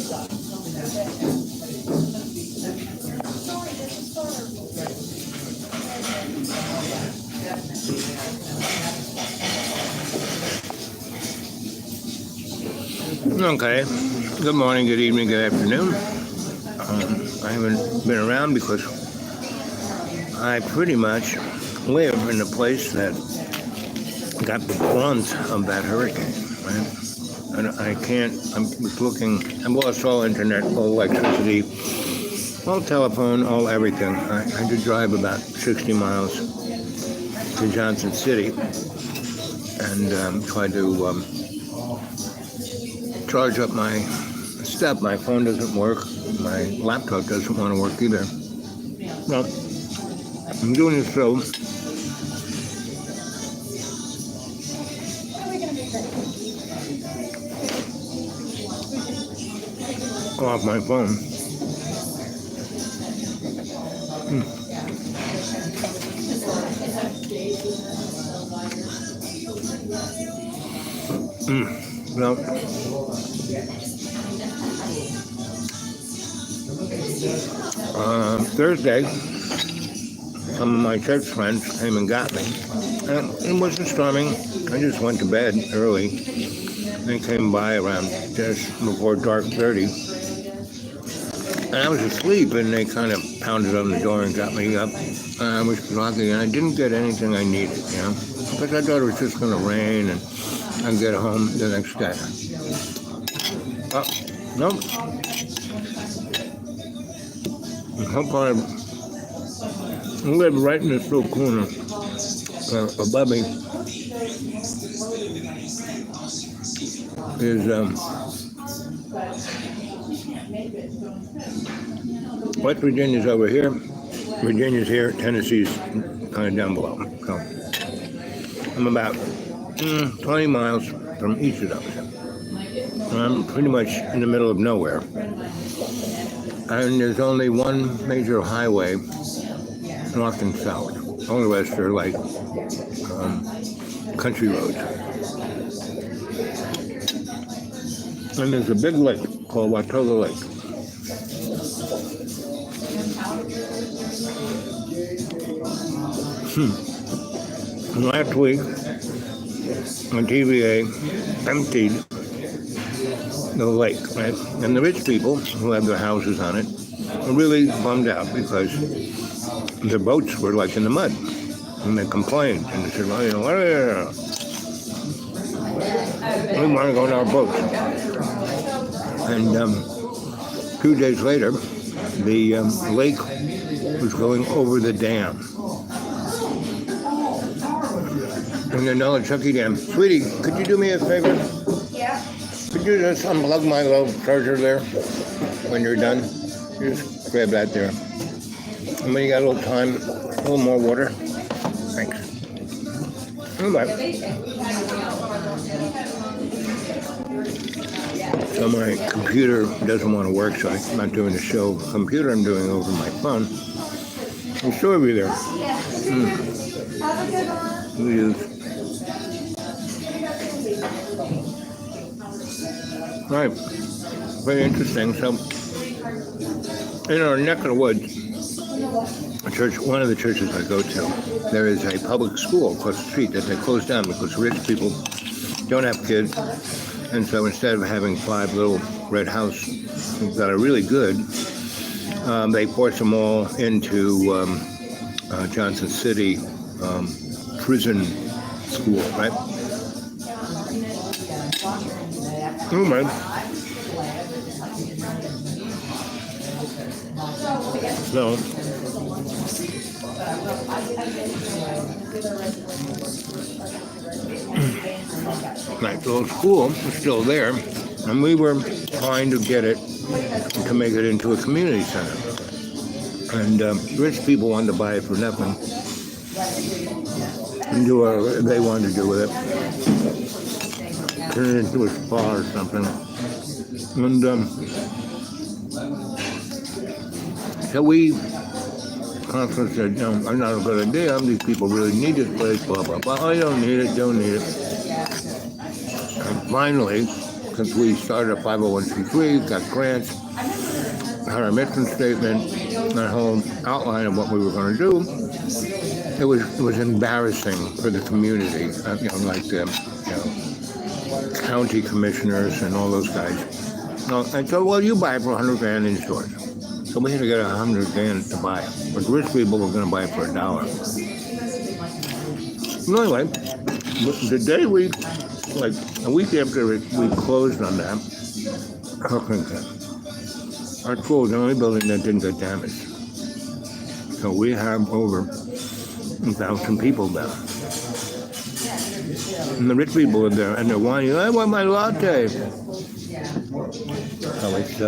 Okay. Good morning, good evening, good afternoon. I haven't been around because I pretty much live in a place that got the brunt of that hurricane, right? And I can't, I was looking, I've lost all internet, all electricity, all telephone, all everything. I had to drive about 60 miles to Johnson City and try to charge up my stuff. My phone doesn't work. My laptop doesn't want to work either. Well, I'm doing this show off my phone. Well, Thursday, some of my church friends came and got me. And it wasn't storming. I just went to bed early. They came by around just before dark 30. And I was asleep, and they kind of pounded on the door and got me up. I was lucky, and I didn't get anything I needed, because I thought it was just going to rain, and I'd get home the next day. Nope. I live right in this little corner above me is West Virginia's over here, Virginia's here, Tennessee's kind of down below. So I'm about 20 miles from each of those. I'm pretty much in the middle of nowhere. And there's only one major highway, north and south. All the rest are like country roads. And there's a big lake called Watoga Lake. Last week, the TVA emptied the lake, right? And the rich people who have their houses on it were really bummed out because their boats were like in the mud. And they complained. And they said, well, we want to go in our boats. And 2 days later, the lake was going over the dam. And the Nolichucky Dam. Sweetie, could you do me a favor? Yeah. Could you just unplug my little charger there when you're done? Just grab that there. And when you got a little time, a little more water. Thanks. Bye. So my computer doesn't want to work, so I'm not doing the show computer. I'm doing it over my phone. I'm sure it'll be there. Right. Very interesting. So, in our neck of the woods, one of the churches I go to, there is a public school across the street that they closed down because rich people don't have kids. And so instead of having 5 little red houses that are really good, they force them all into Johnson City prison school, right? Oh, man. So, right, so school was still there, and we were trying to get it to make it into a community center. And rich people wanted to buy it for nothing and do whatever they wanted to do with it. Turn it into a spa or something. And so we constantly said, no, I'm not a good idea. These people really need this place, blah, blah, blah. I don't need it, don't need it. And finally, since we started a 501c3, got grants, had our mission statement, our whole outline of what we were going to do, it was embarrassing for the community, like the county commissioners and all those guys. I told, well, you buy it for $100,000 in stores. So we had to get $100,000 to buy it. But rich people were going to buy it for $1. Anyway, the day like a week after we closed on that, our school was the only building that didn't get damaged. So we have over 1,000 people there. And the rich people are there, and they're whining, I want my latte. So it's,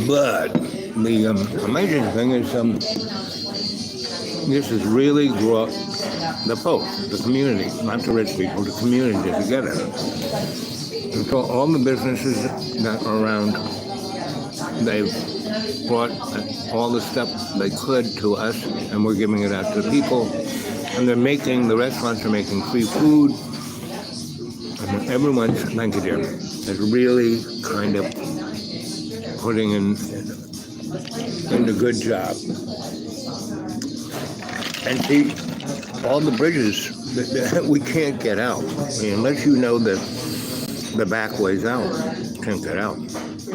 but the amazing thing is this has really brought the folks, the community, not the rich people, the community together. And so all the businesses that are around, they've brought all the stuff they could to us, and we're giving it out to the people. And the restaurants are making free food. And everyone's, thank you dear, is really kind of putting in a good job. And see, all the bridges, we can't get out. Unless you know the back ways out, you can't get out.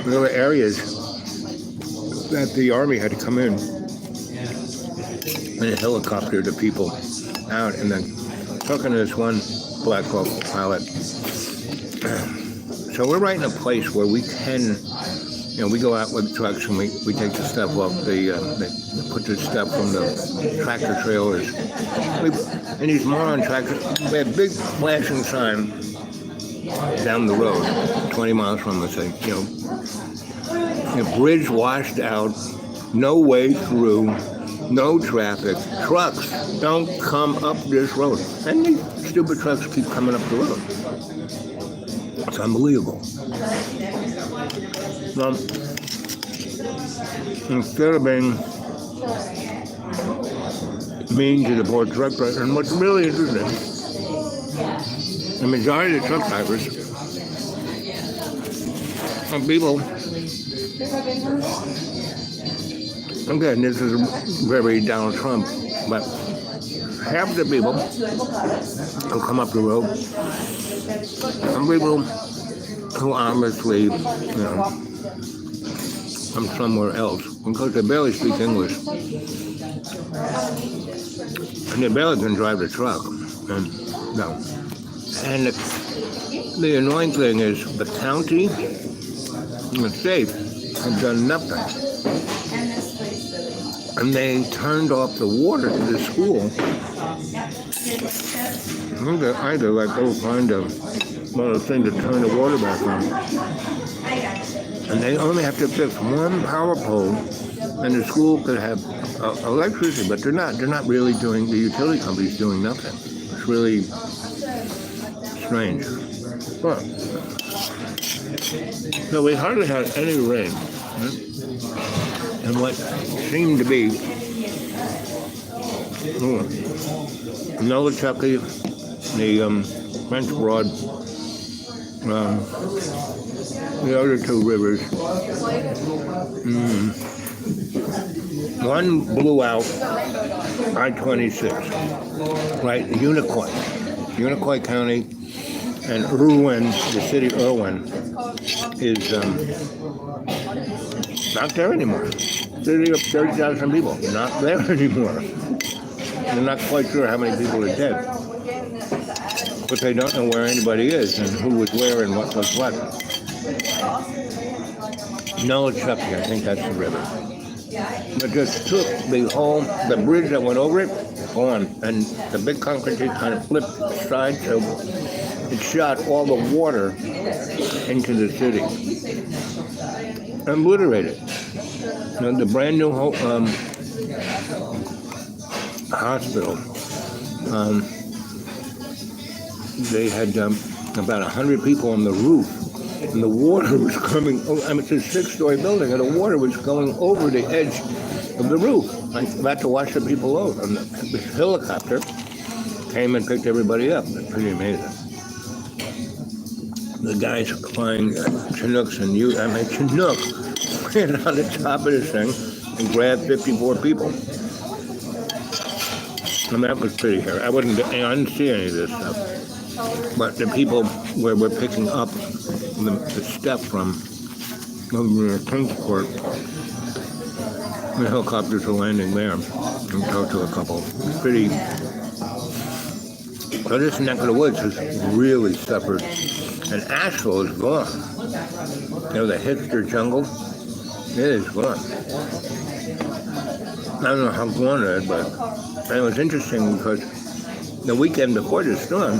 There were areas that the Army had to come in a helicopter the people out, and then talking to this one Black Hawk pilot. So we're right in a place where we can, we go out with trucks and we take the stuff off they put the stuff from the tractor trailers. And these moron tractors, we have big flashing sign down the road, 20 miles from us, saying, the bridge washed out, no way through, no traffic, trucks don't come up this road. And these stupid trucks keep coming up the road. It's unbelievable. Instead of being mean to the poor truck driver, and what's really interesting, the majority of the truck drivers are people. Again, this is very Donald Trump, but half the people who come up the road are people who obviously, from somewhere else, because they barely speak English. And they barely can drive the truck. And the annoying thing is the county and the state have done nothing. And they turned off the water to the school. I had to go find another thing to turn the water back on. And they only have to fix one power pole, and the school could have electricity, but they're not really doing, the utility company's doing nothing. It's really strange. But, so we hardly had any rain. And what seemed to be Noachukki, the French Broad, the other two rivers. One blew out I-26, right? Unicoi County, and Irwin, the city of Irwin, is not there anymore. City of 30,000 people, not there anymore. They're not quite sure how many people are dead. But they don't know where anybody is and who was where and what was what. Noachukki, I think that's the river. But just took the bridge that went over it, gone. And the big concrete kind of flipped aside, so it shot all the water into the city. Obliterated. The brand new hospital, they had about 100 people on the roof, and the water was coming, it's a 6-story building, and the water was going over the edge of the roof. I had to wash the people out, and the helicopter came and picked everybody up. It's pretty amazing. the guys flying Chinooks and Chinook ran on the top of this thing and grabbed 54 people. And that was pretty hairy. I didn't see any of this stuff. But the people where we're picking up the stuff from over the tennis court, the helicopters are landing there. And talked to a couple. It's pretty. So this neck of the woods has really suffered. And Asheville is gone. The hipster jungle, it is gone. I don't know how gone it is, but it was interesting because the weekend before the storm,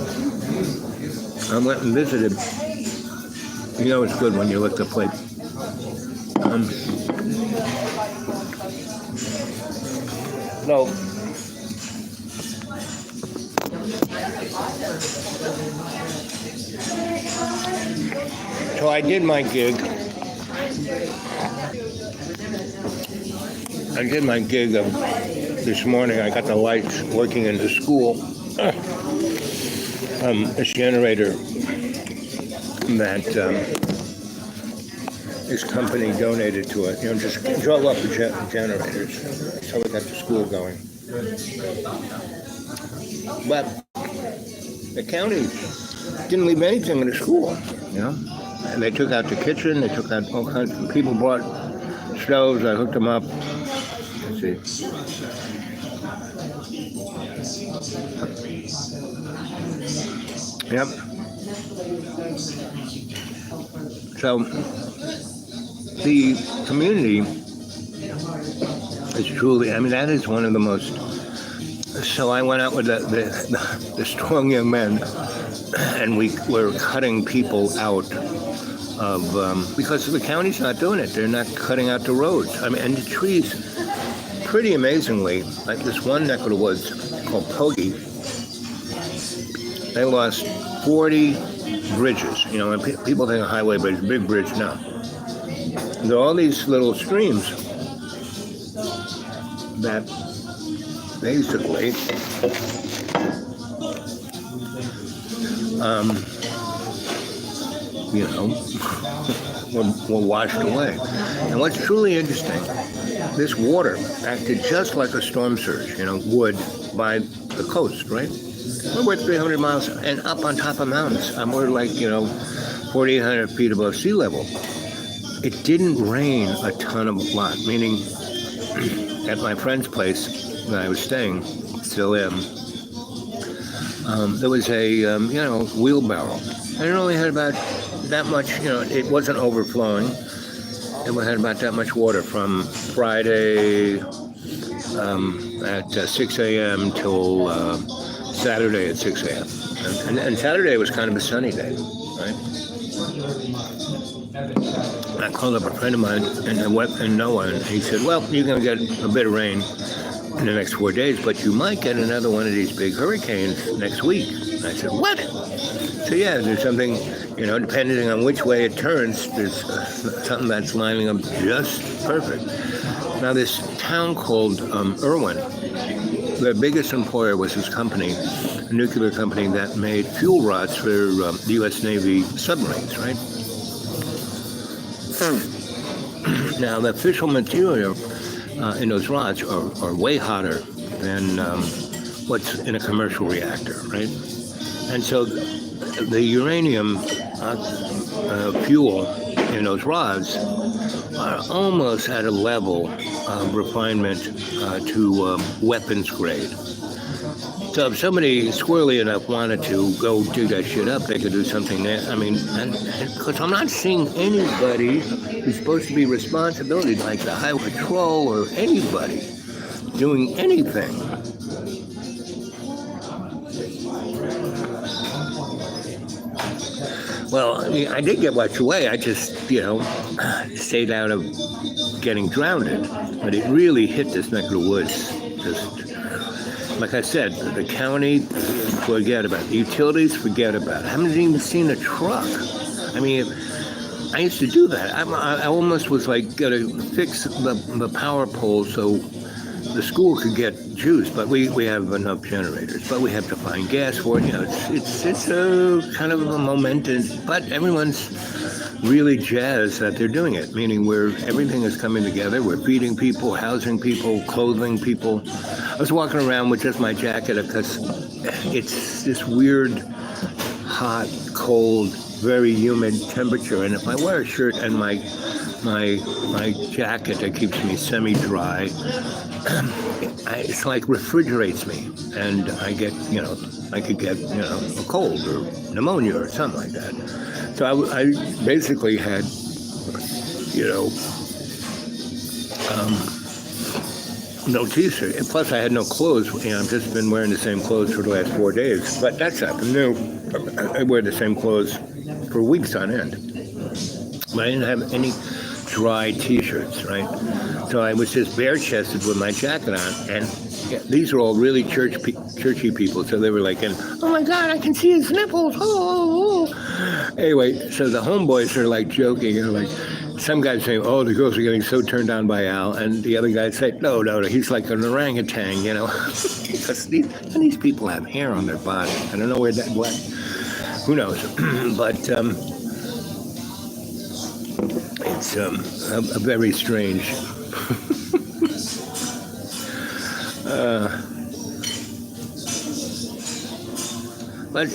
I went and visited. It's good when you lick the plate. So I did my gig. This morning. I got the lights working in the school. This generator that this company donated to it. Just drove up the generators. So we got the school going. But the county didn't leave anything in the school, And they took out the kitchen, they took out all kinds of people brought stoves, I hooked them up. Let's see. Yep. So the community is truly, that is one of the most. So I went out with the strong young men, and we were cutting people out of, because the county's not doing it. They're not cutting out the roads. And the trees, pretty amazingly, like this one neck of the woods called Pogey, they lost 40 bridges. And people think a highway bridge, big bridge, no. There are all these little streams that basically were washed away. And what's truly interesting, this water acted just like a storm surge, would by the coast, right? We're 300 miles and up on top of mountains. We're like, 4,800 feet above sea level. It didn't rain a ton of lot, meaning at my friend's place that I was staying, still am, there was a, wheelbarrow. And it only had about that much, it wasn't overflowing. It had about that much water from Friday at 6 a.m. till Saturday at 6 a.m. And Saturday was kind of a sunny day, right? I called up a friend of mine and Noah, and he said, well, you're going to get a bit of rain in the next 4 days, but you might get another one of these big hurricanes next week. And I said, what? So yeah, there's something, depending on which way it turns, there's something that's lining up just perfect. Now this town called Irwin, their biggest employer was this company, a nuclear company that made fuel rods for the U.S. Navy submarines, right? Now the official material in those rods are way hotter than what's in a commercial reactor, right? And so the uranium fuel in those rods are almost at a level of refinement to weapons grade. So if somebody squirrely enough wanted to go dig that shit up, they could do something there. Because I'm not seeing anybody who's supposed to be responsibility, like the highway patrol or anybody, doing anything. Well, I did get washed away. I just, stayed out of getting drowned. But it really hit this neck of the woods. Just, like I said, the county, forget about it. The utilities, forget about it. I haven't even seen a truck. I used to do that. I almost was like going to fix the power pole so the school could get juice, but we have enough generators. But we have to find gas for it. It's a kind of a momentous, but everyone's really jazzed that they're doing it, meaning everything is coming together. We're feeding people, housing people, clothing people. I was walking around with just my jacket because it's this weird, hot, cold, very humid temperature, and if I wear a shirt and my jacket that keeps me semi-dry, it's like refrigerates me, and I could get a cold or pneumonia or something like that. So I basically had no t-shirt, and plus I had no clothes. I've just been wearing the same clothes for the last 4 days, but that's nothing new. I wear the same clothes for weeks on end, but I didn't have any dry t-shirts, right? So I was just bare-chested with my jacket on, and these are all really churchy people, so they were like, oh my God, I can see his nipples, oh. Anyway, so the homeboys are like joking, like, some guys saying, oh, the girls are getting so turned on by Al, and the other guys say, no, he's like an orangutan, because these people have hair on their body. I don't know what, who knows, but it's a very strange. But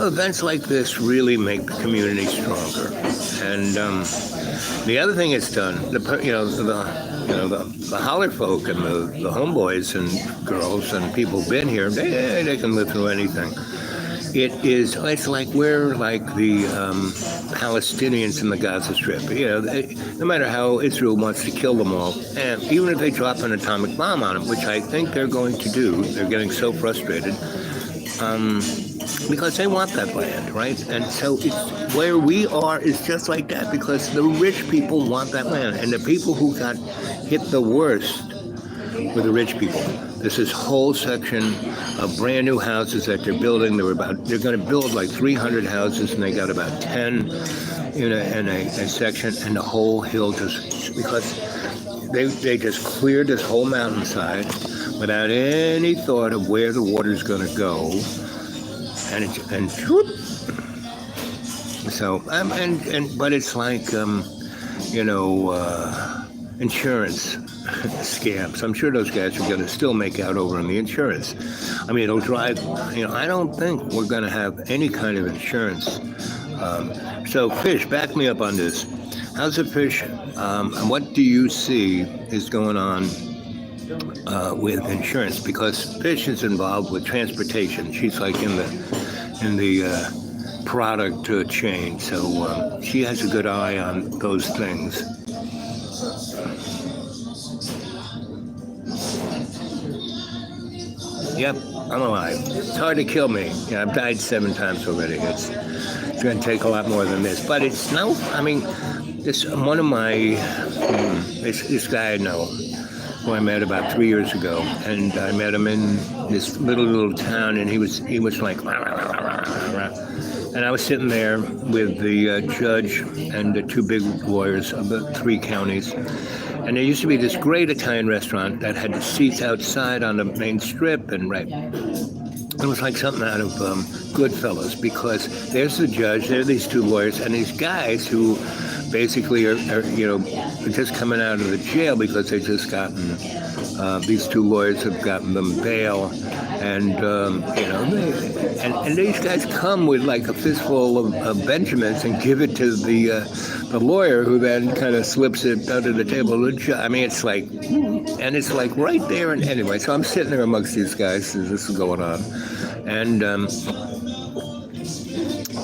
events like this really make the community stronger. And the other thing it's done, the holler folk and the homeboys and girls and people who've been here, they can live through anything. It's like we're like the Palestinians in the Gaza Strip. No matter how Israel wants to kill them all, and even if they drop an atomic bomb on them, which I think they're going to do, they're getting so frustrated, because they want that land, right? And so where we are is just like that, because the rich people want that land, and the people who got hit the worst were the rich people. There's this whole section of brand new houses that they're building. They're going to build like 300 houses, and they got about 10 in a section, and the whole hill just, because they just cleared this whole mountainside without any thought of where the water's going to go, and whoop. So but it's like insurance scams. I'm sure those guys are going to still make out over on the insurance. I mean, it'll drive, I don't think we're going to have any kind of insurance. So Fish, back me up on this. How's the Fish, and what do you see is going on with insurance? Because Fish is involved with transportation. She's like in the product chain. So she has a good eye on those things. Yep, I'm alive. It's hard to kill me. I've died 7 times already. It's going to take a lot more than this. But it's no, I mean, this one of my, this guy I know, who I met about 3 years ago, and I met him in this little town, and he was like, rah, rah, rah, rah, rah. And I was sitting there with the judge and the 2 big lawyers of the 3 counties. And there used to be this great Italian restaurant that had the seats outside on the main strip, and it was like something out of Goodfellas, because there's the judge, there are these 2 lawyers, and these guys who basically are just coming out of the jail because they just gotten, these 2 lawyers have gotten them bail, and and these guys come with like a fistful of Benjamins and give it to the lawyer, who then kind of slips it under the table. I mean, it's like, and it's like right there. And anyway, so I'm sitting there amongst these guys as this is going on,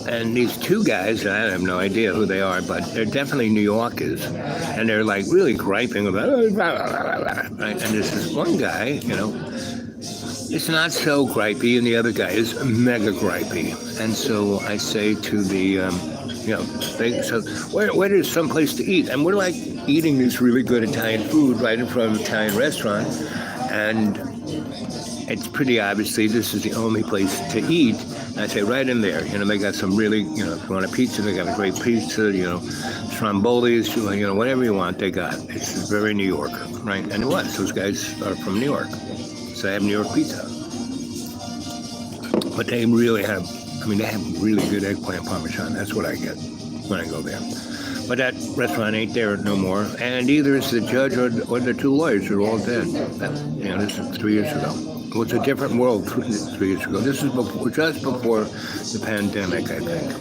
and these 2 guys, I have no idea who they are, but they're definitely New Yorkers, and they're like really griping about, right? And there's this one guy, it's not so gripey, and the other guy is mega gripey. And so I say to the, so where is someplace to eat? And we're like eating this really good Italian food right in front of an Italian restaurant, and it's pretty obviously this is the only place to eat. And I say right in there. They got some really, if you want a pizza, they got a great pizza. Strombolis, whatever you want, they got. It's very New York, right? And it was. Those guys are from New York, so they have New York pizza. But they really have. They have really good eggplant parmesan. That's what I get when I go there. But that restaurant ain't there no more, and either is the judge or the two lawyers are all dead. This is 3 years ago. It was a different world 3 years ago. This is just before the pandemic, I think.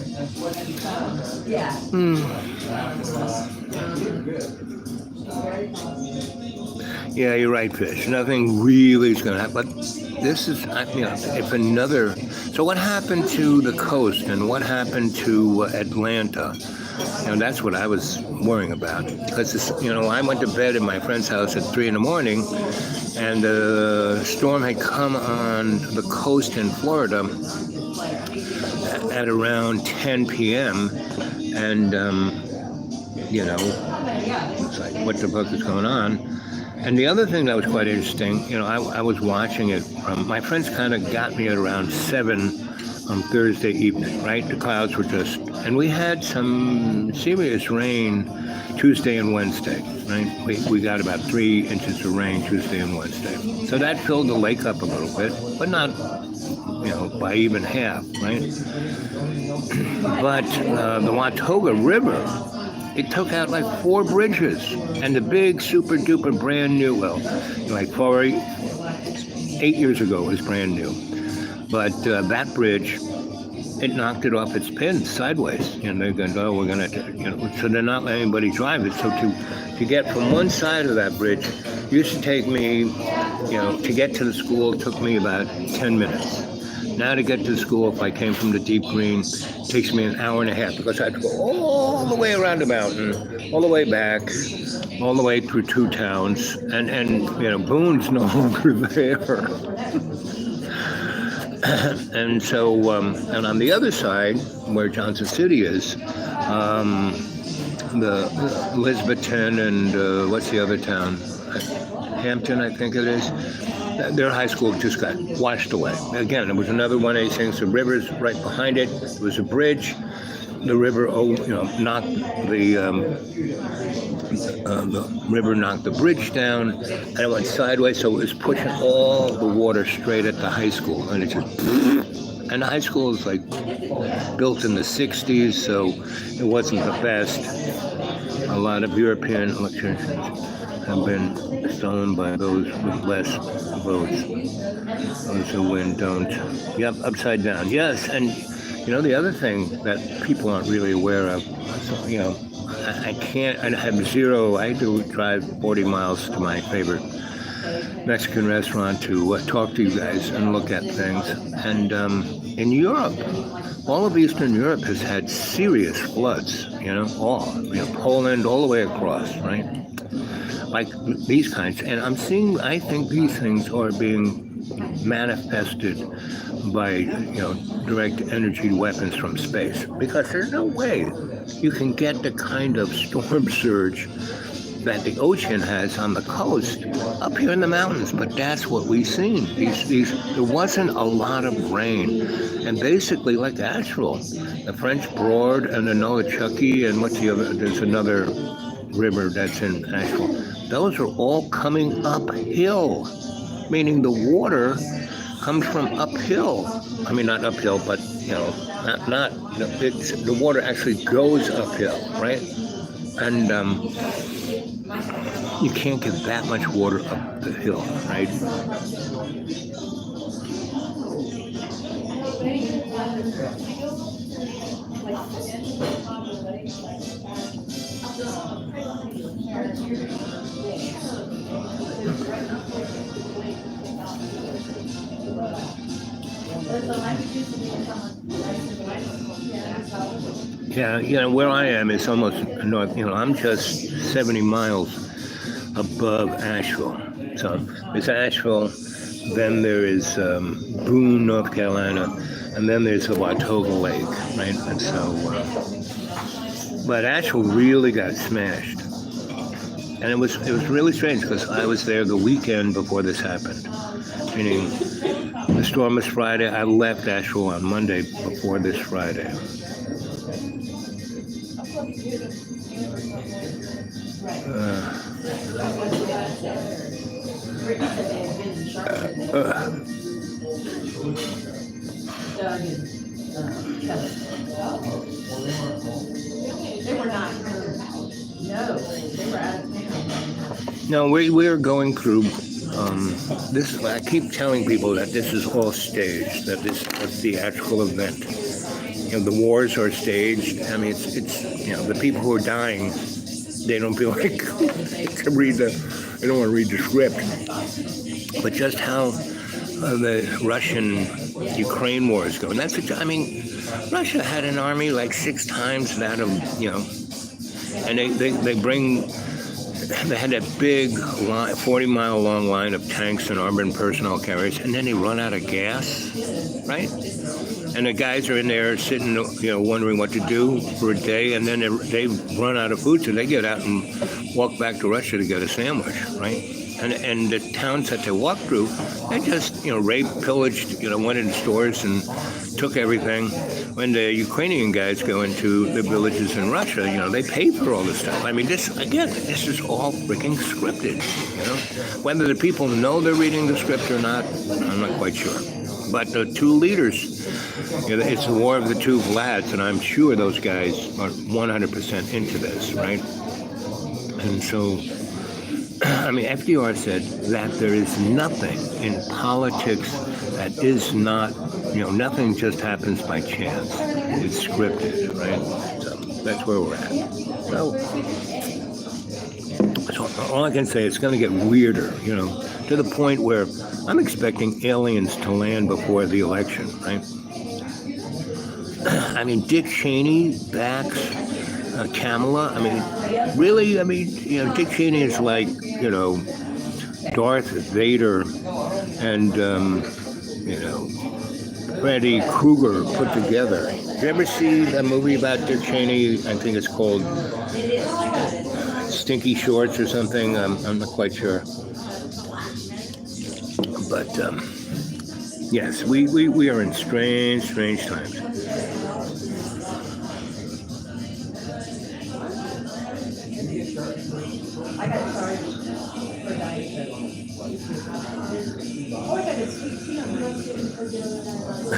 Yeah, you're right, Fish. Nothing really is going to happen. But this is, if another... So what happened to the coast and what happened to Atlanta? That's what I was worrying about. Because, I went to bed at my friend's house at 3 in the morning, and the storm had come on the coast in Florida at around 10 p.m. And, it's like, what the fuck is going on? And the other thing that was quite interesting, I was watching it from, my friends kind of got me at around 7 on Thursday evening, right? The clouds were just, and we had some serious rain Tuesday and Wednesday, right? We got about 3 inches of rain Tuesday and Wednesday. So that filled the lake up a little bit, but not, by even half, right? But the Watauga River, it took out like 4 bridges, and the big super duper brand new, like 8 years ago it was brand new. But that bridge, it knocked it off its pins sideways. They're going, we're going to, so they're not letting anybody drive it. So to get from one side of that bridge, used to take me, to get to the school, it took me about 10 minutes. Now to get to the school, if I came from the Deep Green, it takes me an hour and a half because I have to go all the way around the mountain, all the way back, all the way through 2 towns, and Boone's no longer there. And so, and on the other side, where Johnson City is, the Elizabethton and what's the other town? Hampton, I think it is. Their high school just got washed away. Again, it was another one of these things. The river's right behind it. There was a bridge. The river, knocked the river knocked the bridge down, and it went sideways. So it was pushing all the water straight at the high school, and it just. And the high school is like built in the 60s, so it wasn't the best. A lot of European electricians have been stolen by those with less votes. Those who win don't. Yep, upside down. Yes, and the other thing that people aren't really aware of, I had to drive 40 miles to my favorite Mexican restaurant to talk to you guys and look at things. And in Europe, all of Eastern Europe has had serious floods, Poland all the way across, right? Like these kinds. And I think these things are being manifested by, direct energy weapons from space. Because there's no way you can get the kind of storm surge that the ocean has on the coast up here in the mountains, but that's what we've seen. There wasn't a lot of rain, and basically like Asheville, the French Broad and the Noachukki, and what's the other? There's another river that's in Asheville. Those are all coming uphill, meaning the water comes from uphill. I mean, not uphill, but the water actually goes uphill, right? And you can't get that much water up the hill, right? Yeah, where I am is almost north. I'm just 70 miles above Asheville. So there's Asheville, then there is Boone, North Carolina, and then there's the Watauga Lake, right? And so, but Asheville really got smashed. And it was really strange because I was there the weekend before this happened. meaning the storm was Friday. I left Asheville on Monday before this Friday. They were not. No, they were out of town. No, we're going through this. I keep telling people that this is all staged, that this is a theatrical event. You know, the wars are staged. I mean, it's the people who are dying, they don't feel like to read they don't want to read the script. But just how the Russian-Ukraine war is going. Russia had an army like 6 times that of, and they had that big 40-mile long line of tanks and armored personnel carriers, and then they run out of gas, right? And the guys are in there sitting, wondering what to do for a day, and then they run out of food, so they get out and walk back to Russia to get a sandwich, right? And the towns that they walked through, they just, raped, pillaged, went into stores and took everything. When the Ukrainian guys go into the villages in Russia, they pay for all this stuff. I mean, this is all freaking scripted, Whether the people know they're reading the script or not, I'm not quite sure. But the two leaders, it's the war of the two Vlads, and I'm sure those guys are 100% into this, right? And so, FDR said that there is nothing in politics that is not, nothing just happens by chance. It's scripted, right? So that's where we're at. So all I can say, it's going to get weirder, to the point where I'm expecting aliens to land before the election, right? Dick Cheney backs Kamala. Really? Dick Cheney is like, Darth Vader and, Freddy Krueger put together. Did you ever see a movie about Dick Cheney? I think it's called Stinky Shorts or something. I'm not quite sure. But, yes, we are in strange times. I got charged for diet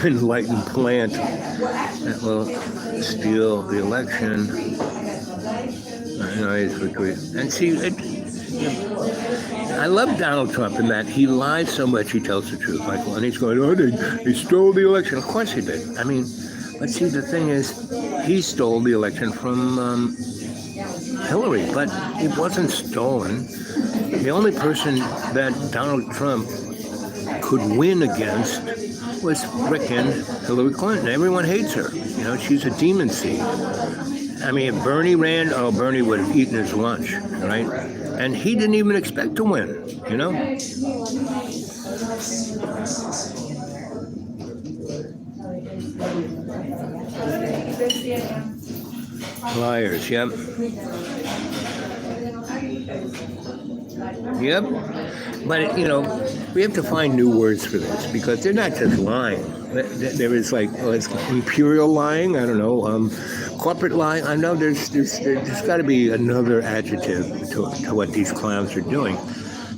Enlightened plant that will steal the election. And see, I love Donald Trump in that he lies so much he tells the truth. Like when he's going, they stole the election. Of course he did. But see, the thing is, he stole the election from Hillary, but it wasn't stolen. The only person that Donald Trump could win against was frickin' Hillary Clinton. Everyone hates her. She's a demon seed. If Bernie ran, Bernie would have eaten his lunch, right? And he didn't even expect to win, Liars, yep. Yep. But, we have to find new words for this because they're not just lying. There is it's imperial lying, I don't know, corporate lying. I know there's got to be another adjective to what these clowns are doing.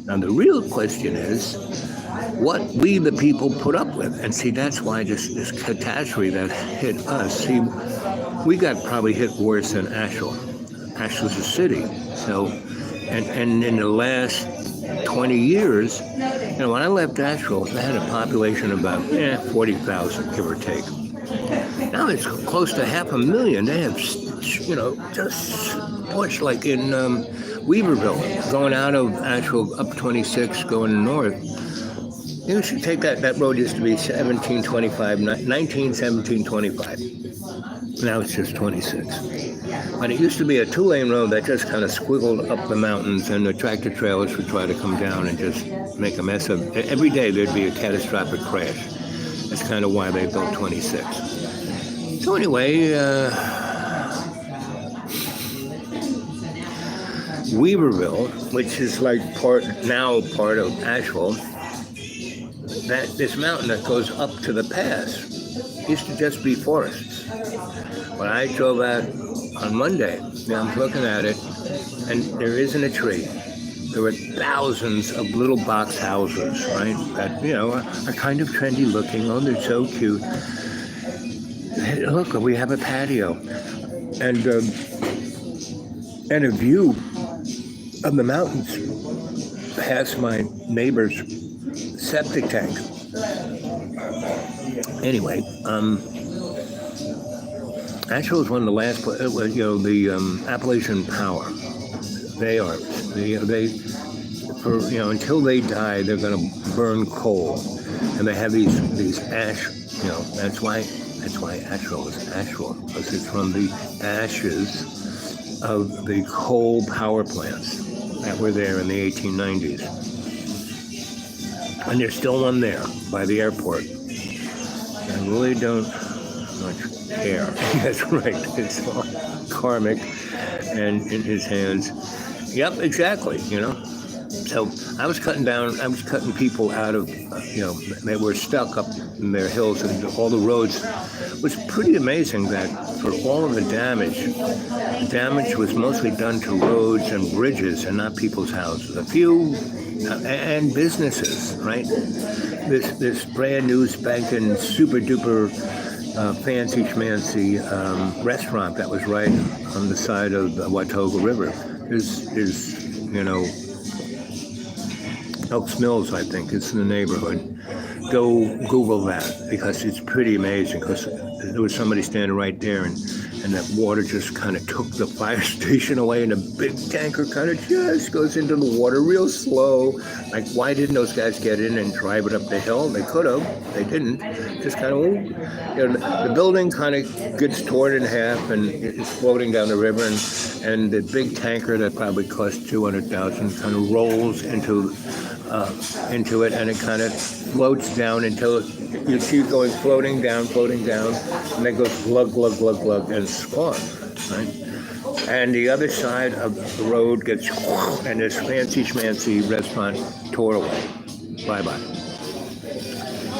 Now, the real question is what we, the people, put up with. And see, that's why this catastrophe that hit us, see, we got probably hit worse than Asheville. Asheville's a city. So, and in the last 20 years, when I left Asheville, they had a population of about 40,000, give or take. Now it's close to 500,000. They have, just pushed like in Weaverville, going out of Asheville up 26, going north. You should take that road used to be 1725. Now it's just 26. But it used to be a 2-lane road that just kind of squiggled up the mountains, and the tractor trailers would try to come down and just make a mess of it. Every day there'd be a catastrophic crash. That's kind of why they built 26. So anyway, Weaverville, which is like part of Asheville, that this mountain that goes up to the pass used to just be forests. When I drove out on Monday, I'm looking at it, and there isn't a tree. There were thousands of little box houses, right? That, are kind of trendy looking. Oh, they're so cute. Hey, look, we have a patio. And a view of the mountains past my neighbor's septic tank. Anyway, actually, it was one of the last, the Appalachian Power. They are, until they die, they're going to burn coal, and they have these ash. That's why actual is actual, because it's from the ashes of the coal power plants that were there in the 1890s, and there's still one there by the airport. I really don't much care. That's right. It's all karmic and in his hands. Yep, exactly, So I was cutting people out of, they were stuck up in their hills and all the roads. It was pretty amazing that for all of the damage was mostly done to roads and bridges and not people's houses. A few, and businesses, right? This brand new spanking super duper fancy schmancy restaurant that was right on the side of the Watauga River. There's Elks Mills, I think, it's in the neighborhood. Go Google that, because it's pretty amazing, because there was somebody standing right there, and that water just kind of took the fire station away, and a big tanker kind of just goes into the water real slow. Like, why didn't those guys get in and drive it up the hill? They could have. They didn't. Just kind of, the building kind of gets torn in half, and it's floating down the river, and the big tanker that probably cost $200,000 kind of rolls into it, and it kind of floats down until you see it going floating down, and then goes glug, glug, glug, glug, and it's gone, right? And the other side of the road gets, and this fancy schmancy restaurant tore away. Bye-bye.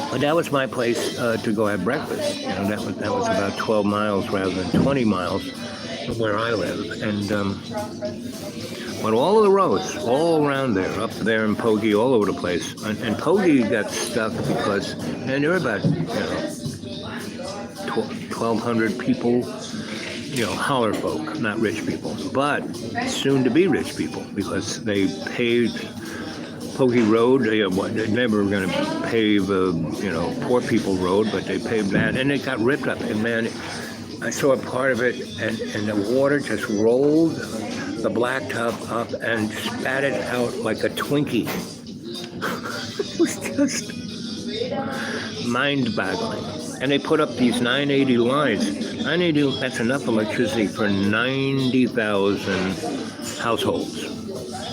But that was my place to go have breakfast. That was about 12 miles rather than 20 miles from where I live. And but all of the roads, all around there, up there in Pogey, all over the place. And Pogey got stuck because, and there were about 1,200 people, holler folk, not rich people, but soon to be rich people, because they paved Pogey Road. They never were going to pave, poor people road, but they paved that, and it got ripped up. And man, I saw a part of it, and the water just rolled the blacktop up and spat it out like a Twinkie. It was just mind-boggling. And they put up these 980 lines. 980, that's enough electricity for 90,000 households.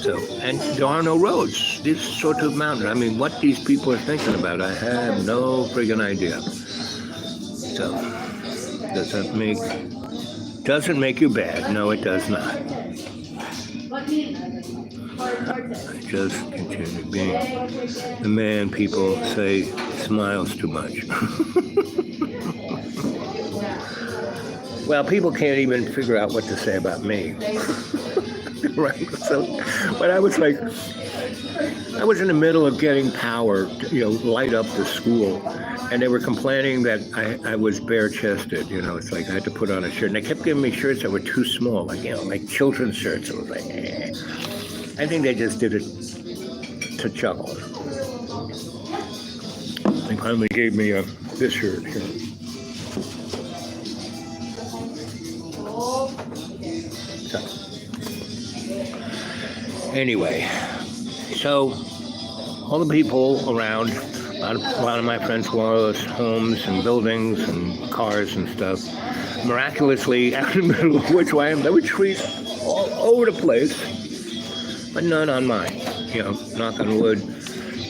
So, and there are no roads. This sort of mountain. I mean, what these people are thinking about, I have no friggin' idea. So, doesn't make you bad. No, it does not. I just continue being the man people say smiles too much. Well, people can't even figure out what to say about me. Right? So, but I was in the middle of getting power to, light up the school. And they were complaining that I was bare-chested, it's like I had to put on a shirt. And they kept giving me shirts that were too small, like children's shirts. It was like, I think they just did it to chuckle. They finally gave me this shirt here. So, anyway, so all the people around, a lot of my friends' homes and buildings and cars and stuff, miraculously, out in the middle of which way there were trees all over the place, but none on mine. Knock on wood.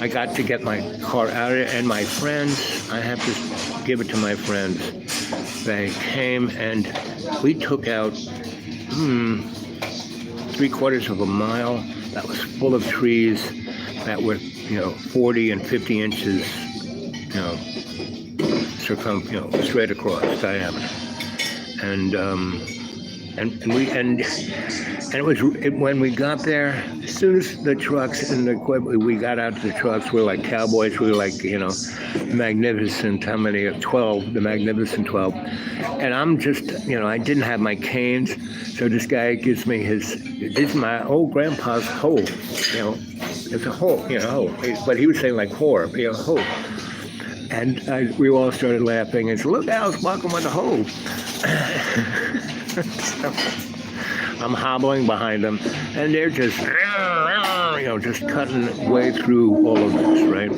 I got to get my car out of it, and my friends, I have to give it to my friends, they came and we took out 3/4 of a mile that was full of trees that were 40 and 50 inches straight across diameter. And when we got there, as soon as the trucks and the equipment, we got out to the trucks, we were like cowboys, we were like, magnificent, how many, 12, the magnificent 12. And I'm just, I didn't have my canes, so this guy gives me this is my old grandpa's hoe, it's a hoe, but he was saying like whore, hoe. And we all started laughing and said, look, Al's walking with a hoe. So I'm hobbling behind them, and they're just cutting way through all of this, right?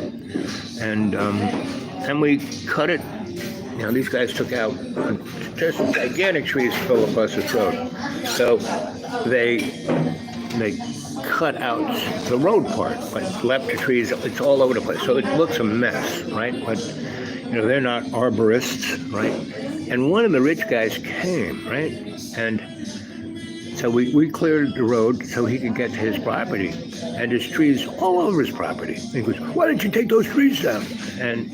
And we cut it. These guys took out just gigantic trees to fill across this road. So they cut out the road part, like left the trees. It's all over the place, so it looks a mess, right? But they're not arborists, right? And one of the rich guys came, right? And so we cleared the road so he could get to his property. And there's trees all over his property. He goes, why didn't you take those trees down? And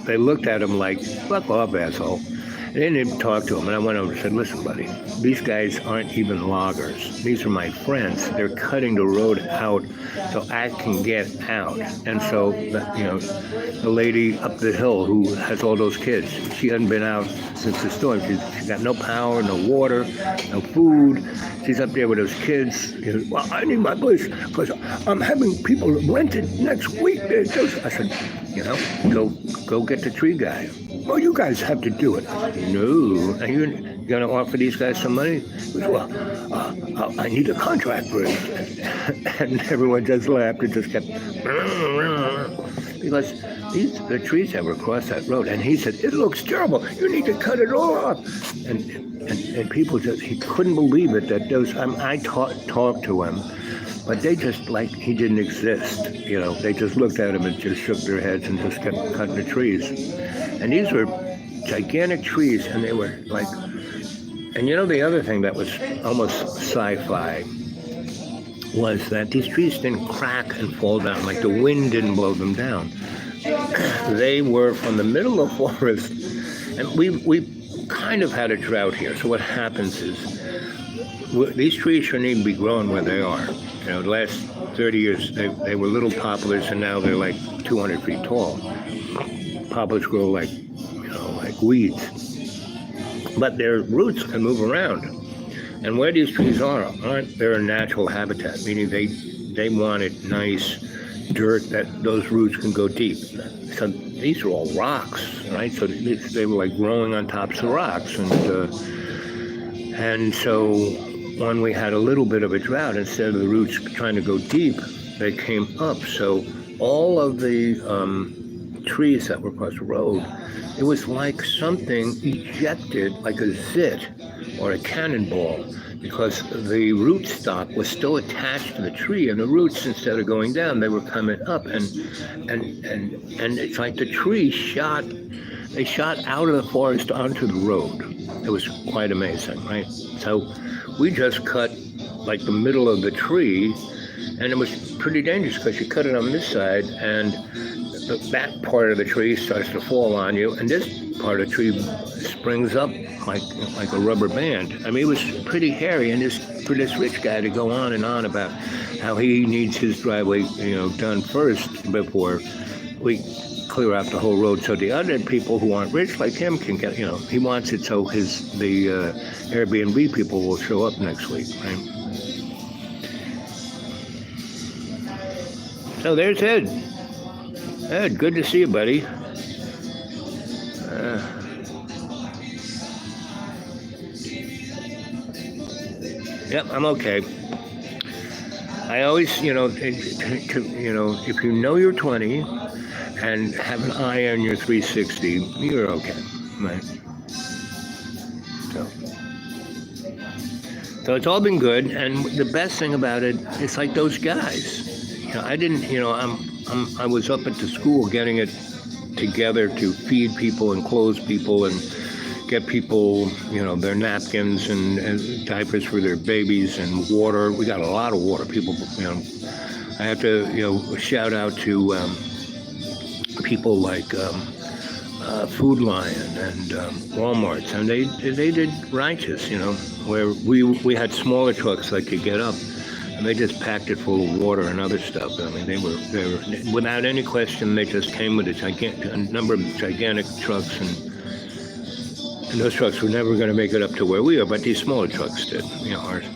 they looked at him like, fuck off, asshole. And they didn't even talk to him. And I went over and said, listen, buddy, these guys aren't even loggers. These are my friends. They're cutting the road out so I can get out. And so, the lady up the hill who has all those kids, she hasn't been out since the storm. She's got no power, no water, no food. She's up there with those kids. He says, well, I need my place because I'm having people rent it next week. I said, go get the tree guy. Well, you guys have to do it. No. Are you going to offer these guys some money? He goes, well, I need a contract for it. And everyone just laughed and just kept, because the trees that were across that road. And he said, it looks terrible. You need to cut it all off. And people he couldn't believe it that I talked to him, but they just like he didn't exist. They just looked at him and just shook their heads and just kept cutting the trees. And these were gigantic trees, and they were like, and the other thing that was almost sci-fi was that these trees didn't crack and fall down, like the wind didn't blow them down. They were from the middle of the forest, and we kind of had a drought here. So what happens is these trees shouldn't even be growing where they are. The last 30 years, they were little poplars, and now they're like 200 feet tall. Poplars grow like weeds. But their roots can move around. And where these trees aren't their natural habitat, meaning they wanted nice dirt that those roots can go deep. So these are all rocks, right? So they were like growing on tops of rocks. And so when we had a little bit of a drought, instead of the roots trying to go deep, they came up. So all of the trees that were across the road, it was like something ejected, like a zit or a cannonball, because the rootstock was still attached to the tree, and the roots, instead of going down, they were coming up, and it's like the tree shot out of the forest onto the road. It was quite amazing, right? So we just cut like the middle of the tree, and it was pretty dangerous because you cut it on this side, and that part of the tree starts to fall on you, and this part of the tree springs up like a rubber band. I mean, it was pretty hairy, and for this rich guy to go on and on about how he needs his driveway, done first before we clear out the whole road, so the other people who aren't rich like him can get, he wants it so the Airbnb people will show up next week, right? So there's Ed. Ed, good to see you, buddy. Yep, I'm okay. I always, if you know you're 20 and have an eye on your 360, you're okay, right? So it's all been good, and the best thing about it, it's like those guys. I was up at the school getting it together to feed people and clothe people and get people, their napkins and diapers for their babies and water. We got a lot of water. People, I have to, shout out to people like Food Lion and Walmart's, and they did righteous, where we had smaller trucks that could get up, and they just packed it full of water and other stuff. I mean, they were without any question. They just came with a number of gigantic trucks, and those trucks were never going to make it up to where we are, but these smaller trucks did.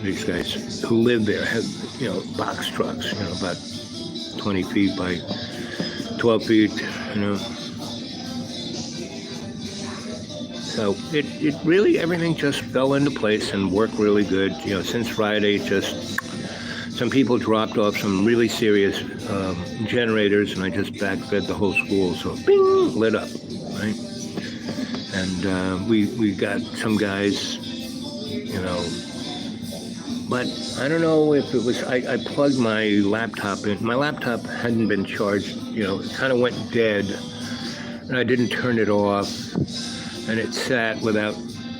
These guys who live there had box trucks, about 20 feet by 12 feet, So it really, everything just fell into place and worked really good. Since Friday, just some people dropped off some really serious generators, and I just backfed the whole school, so bing, lit up, right? And we got some guys, but I don't know if it was, I plugged my laptop in. My laptop hadn't been charged, it kind of went dead, and I didn't turn it off. And it sat without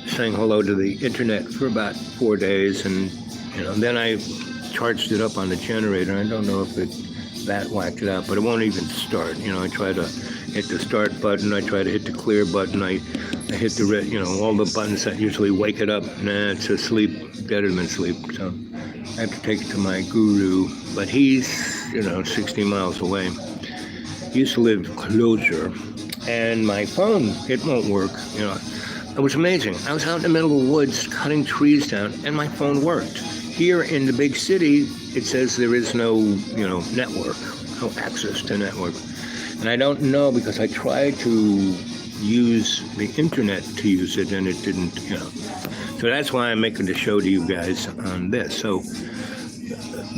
saying hello to the internet for about 4 days, and then I charged it up on the generator. I don't know if that whacked it out, but it won't even start. I try to hit the start button, I try to hit the clear button, I hit the red, all the buttons that usually wake it up. Nah, it's asleep, better than sleep. So I have to take it to my guru, but he's 60 miles away. He used to live closer. And my phone, it won't work. It was amazing. I was out in the middle of the woods cutting trees down, and my phone worked. Here in the big city, it says there is no, network, no access to network. And I don't know, because I tried to use the internet to use it, and it didn't, So that's why I'm making the show to you guys on this. So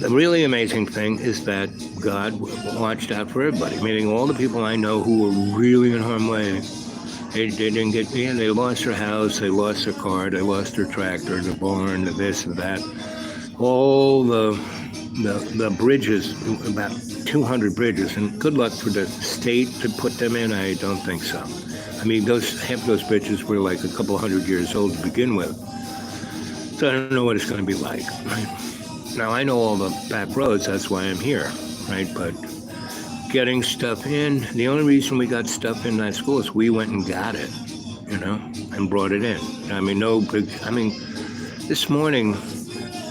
the really amazing thing is that God watched out for everybody, meaning all the people I know who were really in harm's way. They didn't get, they lost their house, they lost their car, they lost their tractor, the barn, the this and that. All the bridges, about 200 bridges, and good luck for the state to put them in. I don't think so. I mean, half those bridges were like a couple hundred years old to begin with. So I don't know what it's going to be like, right? Now, I know all the back roads, that's why I'm here, right? But getting stuff in, the only reason we got stuff in that school is we went and got it, and brought it in. This morning,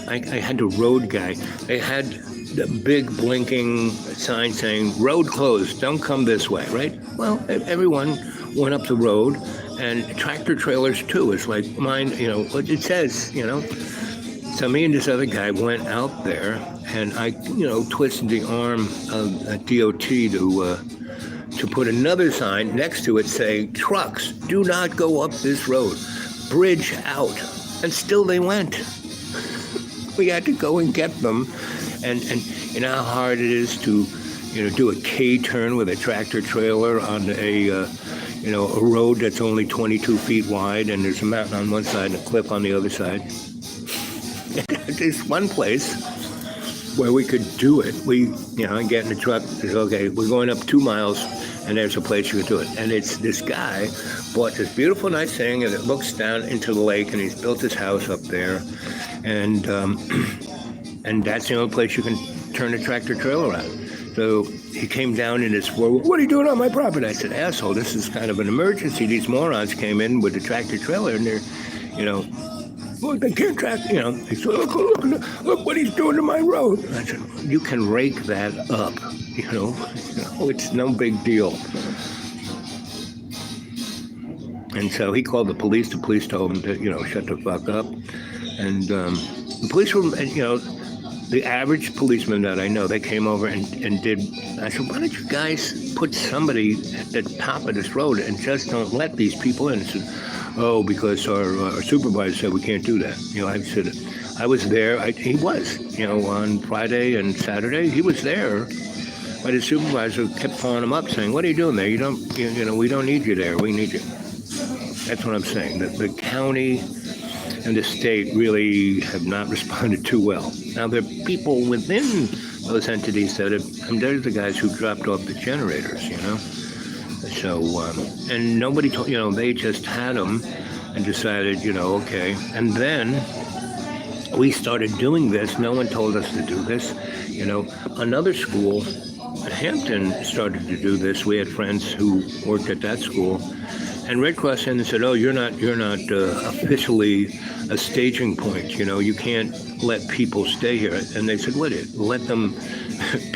I had the road guy. They had the big blinking sign saying, road closed, don't come this way, right? Well, everyone went up the road, and tractor trailers too. It's like mine, what it says, So me and this other guy went out there, and I, twisted the arm of a DOT to put another sign next to it saying, trucks, do not go up this road, bridge out. And still they went. We had to go and get them. And you know how hard it is to, do a K-turn with a tractor trailer on a road that's only 22 feet wide, and there's a mountain on one side and a cliff on the other side. There's one place where we could do it. We, get in the truck, says, okay, we're going up 2 miles, and there's a place you could do it. And it's this guy bought this beautiful, nice thing, and it looks down into the lake, and he's built his house up there. And that's the only place you can turn a tractor trailer around. So he came down in his what are you doing on my property? I said, asshole, this is kind of an emergency. These morons came in with a tractor trailer, and they're, well, they can't track, He said, look what he's doing to my road. I said, you can rake that up, it's no big deal. And so he called the police. The police told him to, shut the fuck up. And the police were, the average policeman that I know, they came over and did, I said, why don't you guys put somebody at the top of this road and just don't let these people in? I said, oh, because our supervisor said we can't do that. I said, I was there. He was, on Friday and Saturday, he was there. But his supervisor kept calling him up saying, what are you doing there? You don't, we don't need you there. We need you. That's what I'm saying. The county and the state really have not responded too well. Now, there are people within those entities that have, there's the guys who dropped off the generators, So, and nobody told, they just had them and decided, okay. And then we started doing this. No one told us to do this. Another school Hampton started to do this. We had friends who worked at that school, and Red Cross came and said, "Oh, you're not officially a staging point. You know, you can't let people stay here." And they said, let them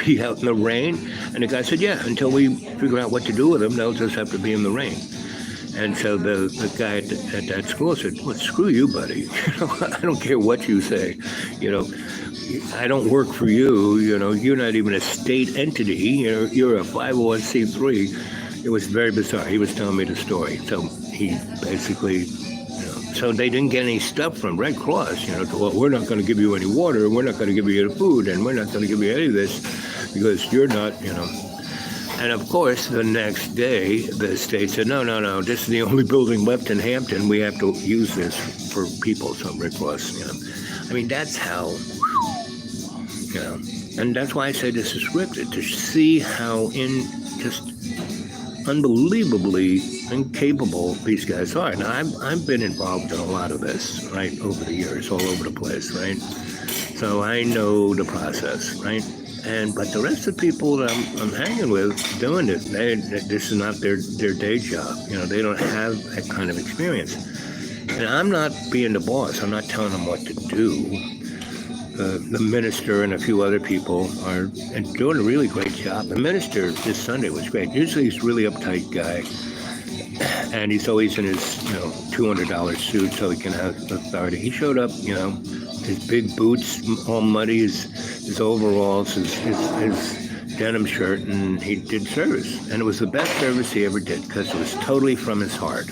be out in the rain?" And the guy said, "Yeah, until we figure out what to do with them, they'll just have to be in the rain." And so the guy at that school said, "Well, screw you, buddy. You know, I don't care what you say. You know, I don't work for you. You know, you're not even a state entity. You're a 501c3. It was very bizarre. He was telling me the story. So he basically, so they didn't get any stuff from Red Cross. Well, we're not going to give you any water. We're not going to give you any food, and we're not going to give you any of this because you're not, And of course, the next day, the state said, no, this is the only building left in Hampton. We have to use this for people, so Red Cross, I mean, that's how, and that's why I say this is scripted, to see how just unbelievably incapable these guys are. Now, I've been involved in a lot of this, right, over the years, all over the place, right? So I know the process, right? But the rest of the people that I'm hanging with doing it, this is not their day job. They don't have that kind of experience. And I'm not being the boss. I'm not telling them what to do. The minister and a few other people are doing a really great job. The minister this Sunday was great. Usually he's a really uptight guy, and he's always in his $200 suit so he can have authority. He showed up, his big boots all muddy, his overalls, his denim shirt, and he did service. And it was the best service he ever did because it was totally from his heart.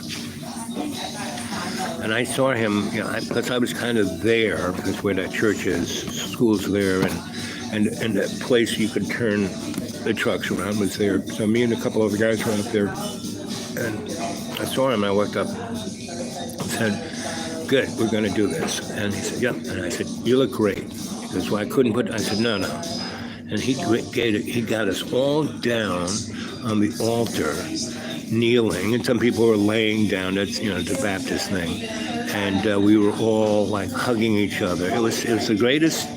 And I saw him, because I was kind of there, because where that church is, school's there, and that place you could turn the trucks around was there. So me and a couple other guys went up there, and I saw him, and I walked up and said, "Good, we're going to do this." And he said, "Yep." And I said, "You look great." He goes, "Well, I couldn't put," I said, no. And he got us all down on the altar, kneeling, and some people were laying down. That's the Baptist thing, and we were all like hugging each other. It was the greatest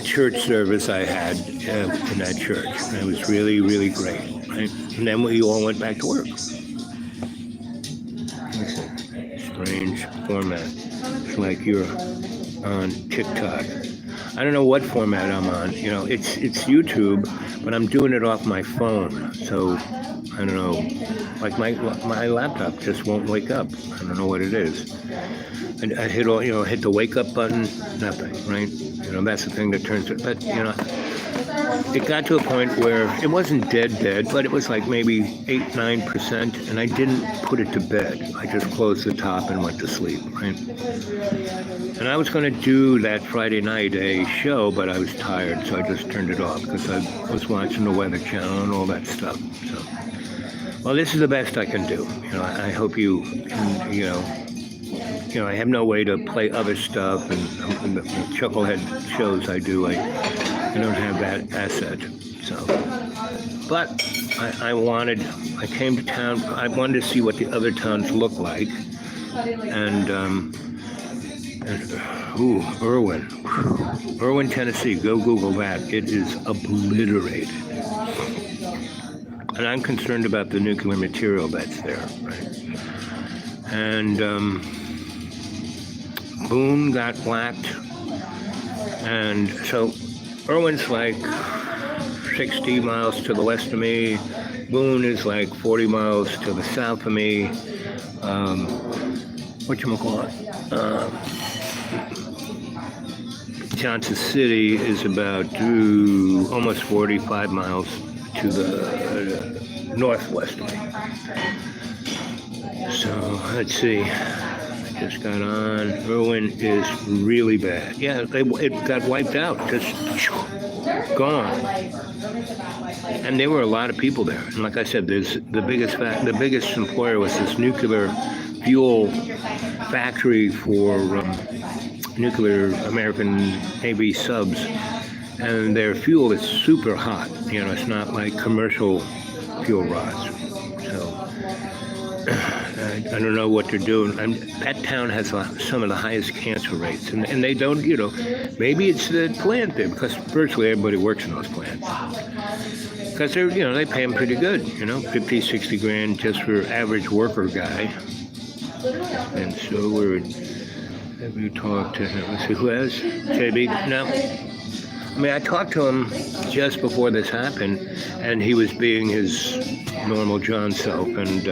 church service I had in that church. It was really, really great. Right? And then we all went back to work. Strange format. It's like you're on TikTok. I don't know what format I'm on. It's YouTube, but I'm doing it off my phone. So I don't know. Like my laptop just won't wake up. I don't know what it is. And I hit hit the wake up button. Nothing. Right? That's the thing that turns it. But it got to a point where it wasn't dead, but it was like maybe 8-9%, and I didn't put it to bed. I just closed the top and went to sleep, right? And I was going to do that Friday night a show, but I was tired, so I just turned it off because I was watching the Weather Channel and all that stuff. So, well, this is the best I can do. I hope you can, I have no way to play other stuff, and the chucklehead shows I do, I don't have that asset. So, but I came to town. I wanted to see what the other towns look like, and Irwin, Tennessee. Go Google that. It is obliterated, and I'm concerned about the nuclear material that's there, right? And Boone got whacked, and so Irwin's like 60 miles to the west of me. Boone is like 40 miles to the south of me. Johnson City is about almost 45 miles to the northwest of me. So let's see. Just got on. Irwin is really bad. Yeah, it got wiped out. Just gone. And there were a lot of people there. And like I said, the biggest employer was this nuclear fuel factory for nuclear American Navy subs. And their fuel is super hot. It's not like commercial fuel rods. So I don't know what they're doing. That town has some of the highest cancer rates, and they don't, maybe it's the plant there, because virtually everybody works in those plants. Because they pay them pretty good, 50, 60 grand just for average worker guy. And so have you talked to him? Let's see, who has? JB? No. I mean, I talked to him just before this happened, and he was being his normal John self, and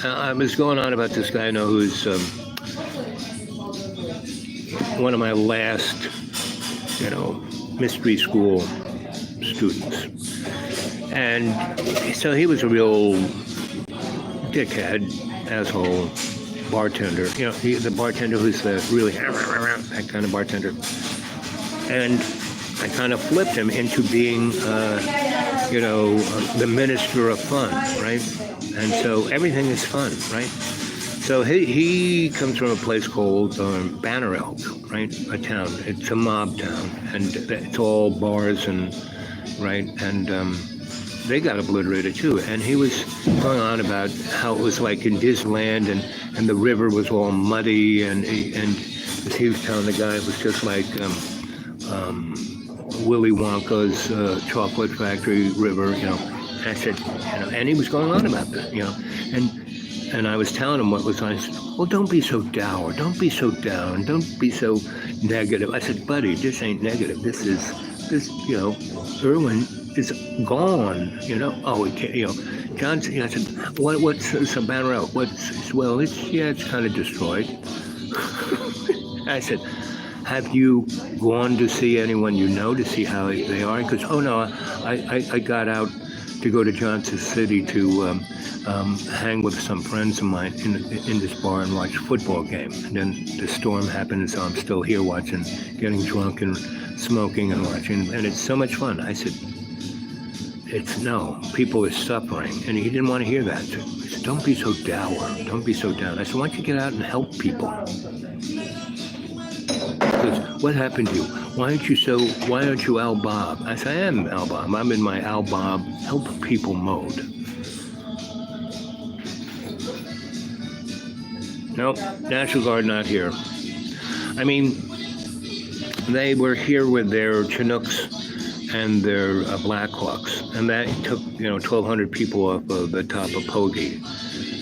I was going on about this guy I know who's one of my last, mystery school students, and so he was a real dickhead, asshole bartender. The bartender who's the really that kind of bartender. And I kind of flipped him into being, the minister of fun, right? And so everything is fun, right? So he comes from a place called Banner Elk, right? A town. It's a mob town, and it's all bars and they got obliterated too. And he was going on about how it was like in Disneyland, and the river was all muddy, and he was telling the guy it was just like Willy Wonka's chocolate factory river, I said, and he was going on about that, and I was telling him what was on. I said, well, don't be so dour, don't be so down, don't be so negative. I said, buddy, this ain't negative. This, Irwin is gone, Oh, it can't, John, I said, what's some Banner Elk? It's kind of destroyed. I said, have you gone to see anyone to see how they are? Because, oh no, I got out to go to Johnson City to hang with some friends of mine in this bar and watch a football game. And then the storm happened, and so I'm still here watching, getting drunk and smoking and watching, and it's so much fun. I said, people are suffering, and he didn't want to hear that. So he said, don't be so dour, don't be so down. I said, why don't you get out and help people? Because what happened to you? Why aren't you Al Bob? I said, I am Al Bob. I'm in my Al Bob help people mode. Nope, National Guard not here. I mean, they were here with their Chinooks and their Blackhawks, and that took 1,200 people off of the top of Pogey,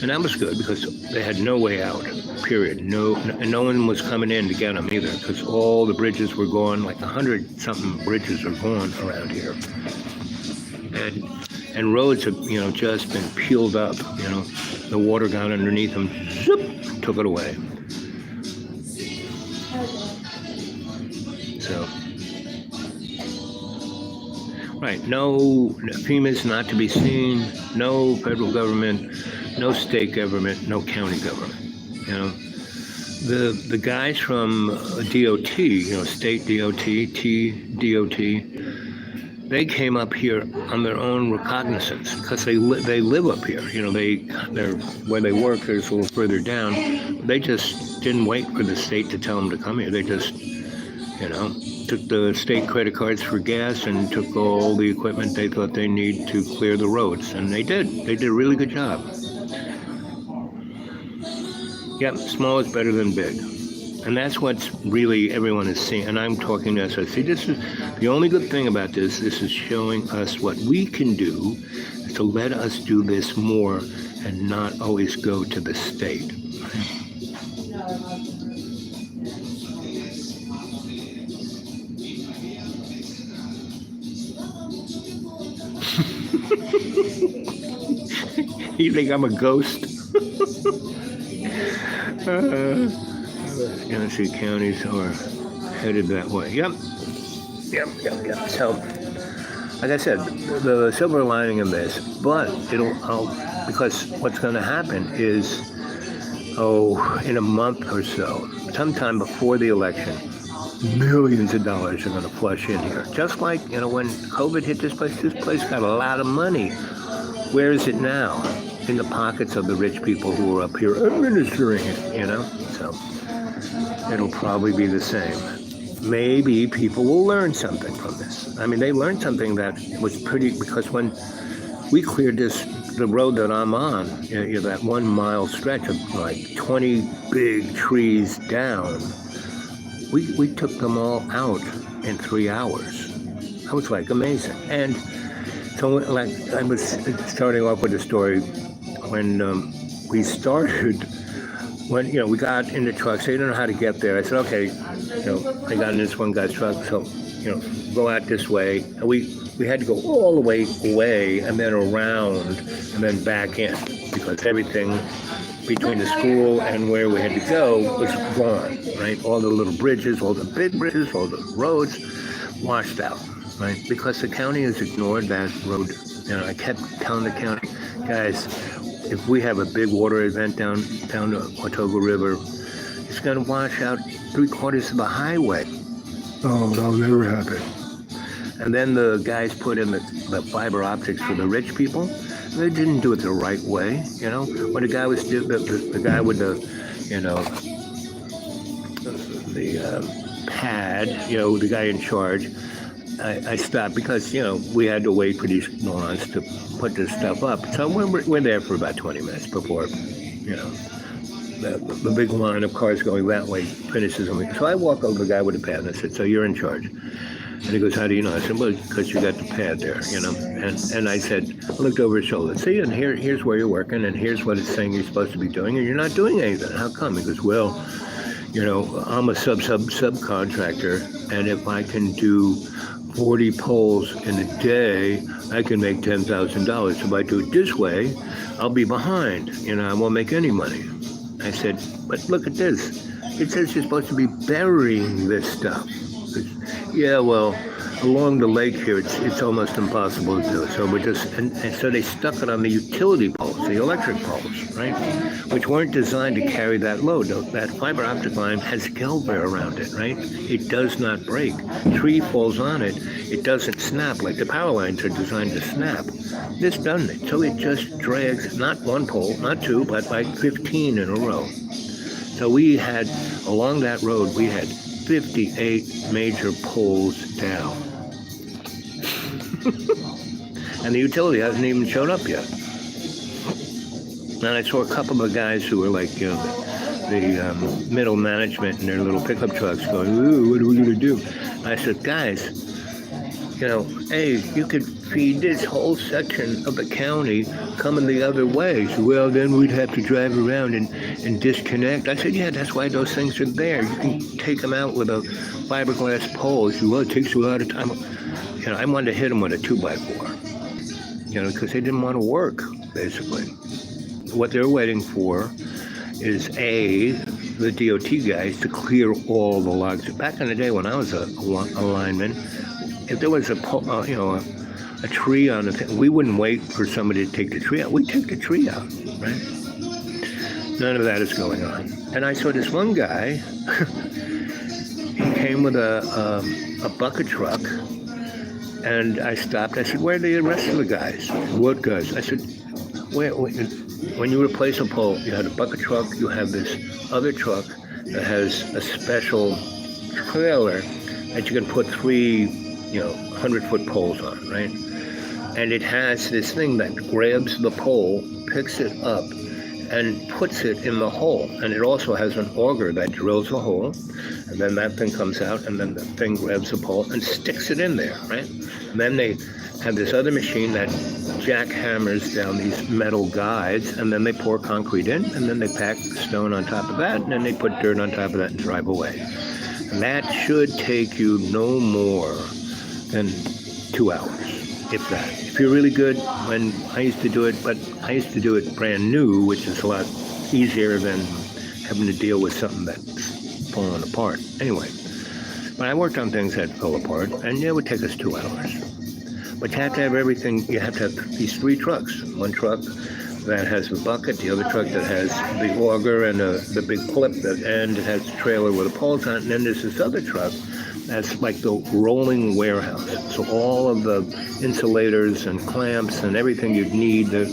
and that was good because they had no way out. Period. No one was coming in to get them either, because all the bridges were gone. Like 100-something bridges are gone around here, and roads have just been peeled up. The water got underneath them, zoop, took it away. So. Right, no, FEMA's not to be seen, no federal government, no state government, no county government. The guys from DOT, state DOT, TDOT, they came up here on their own recognizance because they live up here. They're where they work. There's a little further down. They just didn't wait for the state to tell them to come here. They just, took the state credit cards for gas and took all the equipment they thought they need to clear the roads, and they did. They did a really good job. Yep, small is better than big. And that's what's really everyone is seeing. And I'm talking to SIC. This is the only good thing about this. This is showing us what we can do to let us do this more and not always go to the state. You think I'm a ghost? Sensie counties are headed that way. Yep. So, like I said, the silver lining of this, but because what's going to happen is, in a month or so, sometime before the election, millions of dollars are going to flush in here. Just like, when COVID hit this place got a lot of money. Where is it now? In the pockets of the rich people who are up here administering it, So it'll probably be the same. Maybe people will learn something from this. I mean, they learned something that was pretty, because when we cleared the road that I'm on, that 1 mile stretch of like 20 big trees down. We took them all out in 3 hours. That was like amazing. And so, like, I was starting off with a story when we started. When we got in the truck, so you don't know how to get there. I said, okay, I got in this one guy's truck, so go out this way. And we had to go all the way away and then around and then back in because everything between the school and where we had to go was gone, right? All the little bridges, all the big bridges, all the roads washed out, right? Because the county has ignored that road. I kept telling the county, guys, if we have a big water event down the Otogo River, it's going to wash out 3/4 of the highway. Oh, that'll never happen. And then the guys put in the fiber optics for the rich people. They didn't do it the right way, When the guy was the guy with the pad, the guy in charge, I stopped because we had to wait for these morons to put this stuff up. So we're there for about 20 minutes before the big line of cars going that way finishes. So I walk over to the guy with the pad and I said, "So you're in charge?" And he goes, "How do you know?" I said, "Well, because you got the pad there, And I said, I looked over his shoulder. "See, and here's where you're working, and here's what it's saying you're supposed to be doing, and you're not doing anything. How come?" He goes, "Well, I'm a subcontractor, and if I can do 40 poles in a day, I can make $10,000. If I do it this way, I'll be behind. I won't make any money." I said, "But look at this. It says you're supposed to be burying this stuff." "Yeah, well, along the lake here, it's almost impossible to do it. So we're just," and so they stuck it on the utility poles, the electric poles, right? Which weren't designed to carry that load. That fiber optic line has Gelbert around it, right? It does not break. Tree falls on it, it doesn't snap like the power lines are designed to snap. This doesn't it. So it just drags, not one pole, not two, but like 15 in a row. So we had, along that road, we had 58 major poles down. And the utility hasn't even showed up yet. And I saw a couple of guys who were like, the middle management in their little pickup trucks going, "Ooh, what are we going to do?" I said, "Guys, hey, you could feed this whole section of the county coming the other way." So, "Well, then we'd have to drive around and disconnect." I said, "Yeah, that's why those things are there. You can take them out with a fiberglass pole." He said, "Well, it takes a lot of time." I wanted to hit them with a 2x4, because they didn't want to work, basically. What they're waiting for is the DOT guys to clear all the logs. Back in the day when I was a lineman, if there was a tree on the thing, we wouldn't wait for somebody to take the tree out. We'd take the tree out, right? None of that is going on. And I saw this one guy, he came with a bucket truck, and I stopped. I said, "Where are the rest of the guys?" "What guys?" I said, "Where? When you replace a pole, you had a bucket truck, you have this other truck that has a special trailer that you can put 3, 100-foot poles on, right? And it has this thing that grabs the pole, picks it up, and puts it in the hole. And it also has an auger that drills a hole, and then that thing comes out, and then the thing grabs the pole and sticks it in there, right? And then they have this other machine that jackhammers down these metal guides, and then they pour concrete in, and then they pack stone on top of that, and then they put dirt on top of that and drive away. And that should take you no more than 2 hours, if that. If you're really good, when I used to do it, but I used to do it brand new, which is a lot easier than having to deal with something that's falling apart. Anyway, but I worked on things that fell apart, and it would take us 2 hours. But you have to have everything. You have to have these 3 trucks. One truck that has the bucket, the other truck that has the auger and the big clip, and it has a trailer with the poles on it, and then there's this other truck that's like the rolling warehouse. So all of the insulators and clamps and everything you'd need to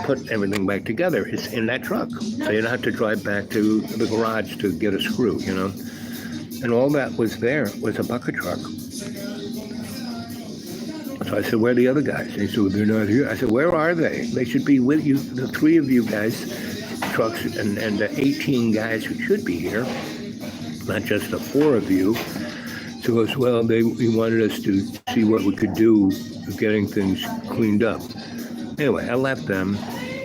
put everything back together is in that truck. So you don't have to drive back to the garage to get a screw, And all that was there was a bucket truck. So I said, where are the other guys? They said, well, they're not here. I said, where are they? They should be with you, the 3 of you guys, trucks, and the 18 guys who should be here, not just the 4 of you. So he goes, well, he wanted us to see what we could do with getting things cleaned up. Anyway, I left them,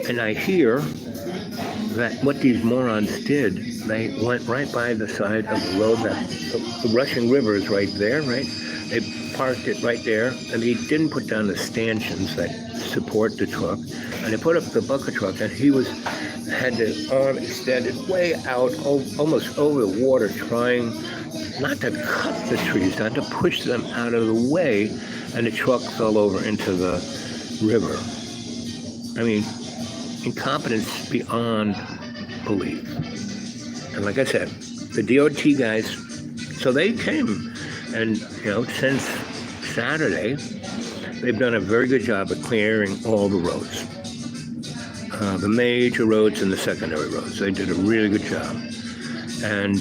and I hear that what these morons did, they went right by the side of the road. That the Russian River is right there, right? They parked it right there, and they didn't put down the stanchions that support the truck. And they put up the bucket truck, and he had the arm extended way out, almost over the water, trying not to cut the trees, not to push them out of the way, and the truck fell over into the river. I mean, incompetence beyond belief. And like I said, the DOT guys, so they came, and since Saturday, they've done a very good job of clearing all the roads, the major roads and the secondary roads. They did a really good job, and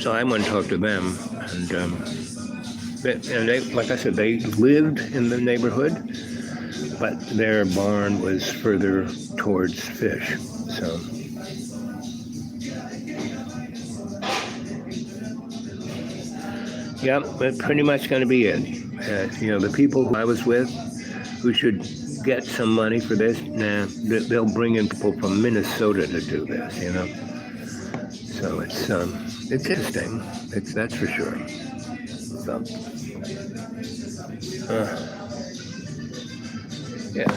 so I went and talked to them, and they, like I said, they lived in the neighborhood, but their barn was further towards Fish. So, yeah, that's pretty much going to be it. The people who I was with who should get some money for this, they'll bring in people from Minnesota to do this, So it's interesting. That's for sure. So, yeah.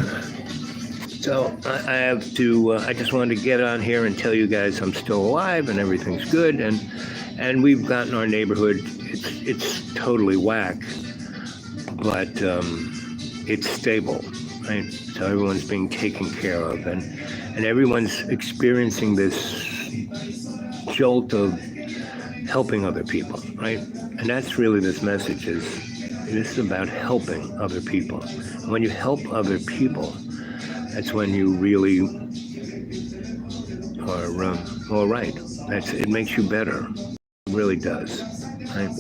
So I have to, I just wanted to get on here and tell you guys I'm still alive and everything's good. And we've gotten our neighborhood, it's totally whack, but it's stable, right? So everyone's being taken care of, and everyone's experiencing this jolt of helping other people, right? And that's really this message this is about helping other people. And when you help other people, that's when you really are all right. It makes you better. It really does. Right?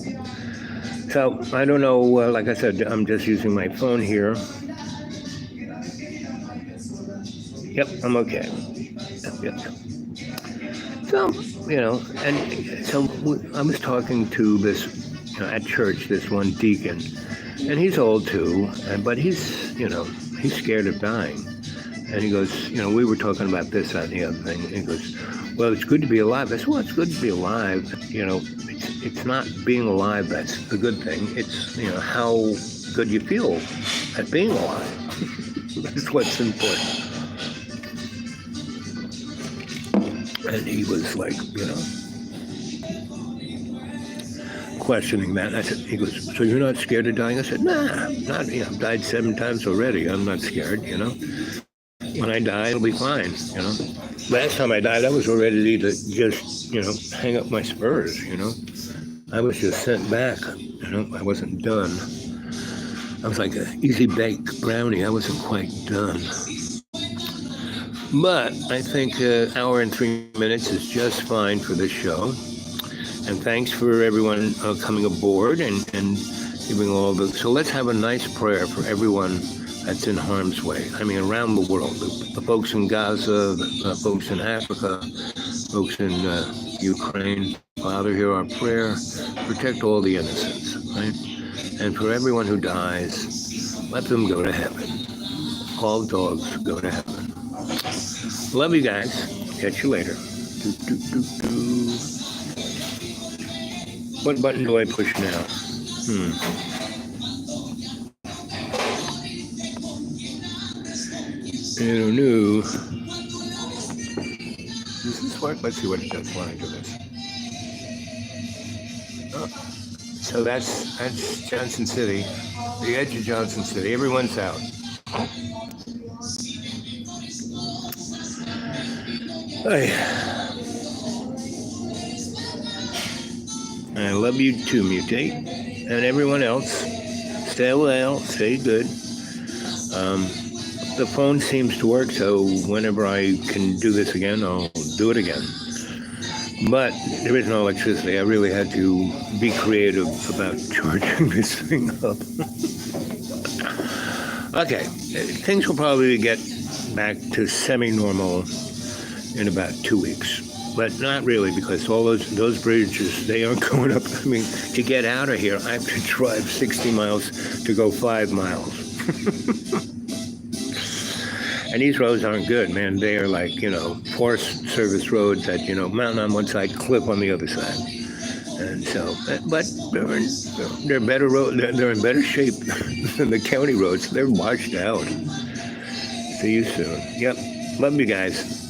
So I don't know. Like I said, I'm just using my phone here. Yep, I'm okay. Yep. So and so I was talking to this at church, this one deacon, and he's old too, but he's scared of dying. And he goes, we were talking about this, that, and the other thing. And he goes, well, it's good to be alive. I said, well, it's good to be alive. It's not being alive that's the good thing. It's, how good you feel at being alive. That's what's important. And he was like, questioning that. I said, he goes, so you're not scared of dying? I said, nah, not, I've died 7 times already. I'm not scared, When I die, it'll be fine, Last time I died, I was ready to just, hang up my spurs, I was just sent back, I wasn't done. I was like an easy-baked brownie. I wasn't quite done. But I think an hour and 3 minutes is just fine for this show. And thanks for everyone coming aboard and giving all the... So let's have a nice prayer for everyone that's in harm's way. I mean, around the world. The folks in Gaza, the folks in Africa, folks in Ukraine. Father, hear our prayer. Protect all the innocents, right? And for everyone who dies, let them go to heaven. All dogs go to heaven. Love you guys. Catch you later. What button do I push now? I don't know. Does this work? Let's see what it does when I do this. Oh. So that's Johnson City, the edge of Johnson City. Everyone's out. I love you too, Mutate, and everyone else. Stay well, stay good. The phone seems to work, so whenever I can do this again, I'll do it again. But there is no electricity. I really had to be creative about charging this thing up. Okay, things will probably get back to semi-normal in about 2 weeks. But not really, because all those bridges, they aren't going up. I mean, to get out of here, I have to drive 60 miles to go 5 miles. And these roads aren't good, man. They are like, Forest Service roads that, mountain on one side, cliff on the other side. And so, but they're better road. They're in better shape than the county roads. They're washed out. See you soon. Yep. Love you guys.